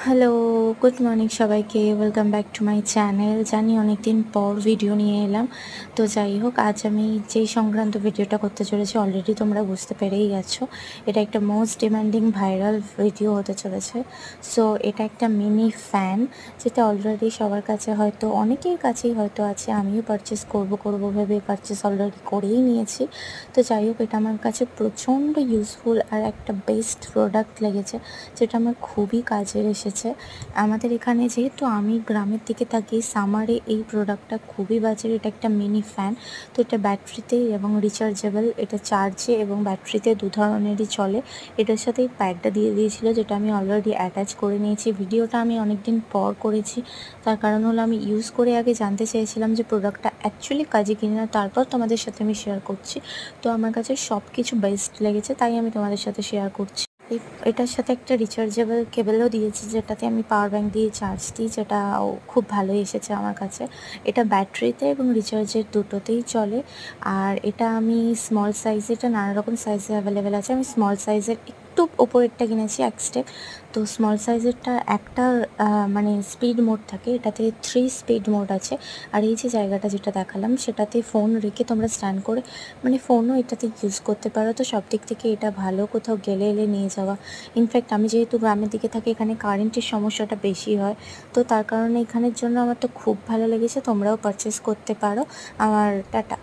Hello, good morning সবাইকে। Welcome back to my channel. জানি অনেক দিন পর ভিডিও নিয়ে এলাম। তো যাই হোক, আজ আমি যেই সংক্রান্ত ভিডিওটা করতে চলেছি অলরেডি তোমরা বুঝতে পেরেই গেছো। এটা একটা মোস্ট ডিমান্ডিং ভাইরাল ভিডিও হতে চলেছে। সো এটা একটা মিনি ফ্যান, যেটা অলরেডি সবার কাছে হয়তো অনেকের কাছেই হয়তো আছে। আমিও পারচেস করবো ভেবে পারচেস অলরেডি করেই নিয়েছি। তো যাই হোক, এটা আমার কাছে প্রচণ্ড ইউজফুল আর একটা বেস্ট প্রোডাক্ট লেগেছে, যেটা আমার খুবই কাজের এসেছে। আমাদের এখানে যেহেতু আমি গ্রামের দিকে থাকি, সামারে এই প্রোডাক্টটা খুবই বাজে। এটা একটা মিনি ফ্যান। তো এটা ব্যাটারিতে এবং রিচার্জেবল, এটা চার্জে এবং ব্যাটারিতে দু ধরনেরই চলে। এটার সাথে এই প্যাডটা দিয়ে দিয়েছিল, যেটা আমি অলরেডি অ্যাটাচ করে নিয়েছি। ভিডিওটা আমি অনেক দিন পর করেছি, তার কারণ হলো আমি ইউজ করে আগে জানতে চেয়েছিলাম যে প্রোডাক্টটা অ্যাকচুয়ালি কাজে কিনা, তারপর তোমাদের সাথে আমি শেয়ার করছি। তো আমার কাছে সব কিছু বেস্ট লেগেছে, তাই আমি তোমাদের সাথে শেয়ার করছি। এটার সাথে একটা রিচার্জেবল কেবেলও দিয়েছে, যেটাতে আমি পাওয়ার ব্যাঙ্ক দিয়ে চার্জ দিই, যেটাও খুব ভালোই এসেছে আমার কাছে। এটা ব্যাটারিতে এবং রিচার্জের দুটোতেই চলে। আর এটা আমি স্মল সাইজে, এটা নানা রকম সাইজে অ্যাভেলেবেল আছে। আমি স্মল সাইজের একটু ওপরেরটা কিনেছি, এক স্টেপ। তো স্মল সাইজেরটা একটা মানে স্পিড মোড থাকে, এটাতে 3 স্পিড মোড আছে। আর এই যে জায়গাটা যেটা দেখালাম, সেটাতে ফোন রেখে তোমরা স্ট্যান্ড করে মানে ফোনও এটাতে ইউজ করতে পারো। তো সব দিক থেকে এটা ভালো, কোথাও গেলে এলে নিয়ে যাওয়া। ইনফ্যাক্ট আমি যেহেতু গ্রামের দিকে থাকি, এখানে কারেন্টের সমস্যাটা বেশি হয়। তো তার কারণে এখানের জন্য আমার তো খুব ভালো লেগেছে। তোমরাও পারচেস করতে পারো। আমার টাটা।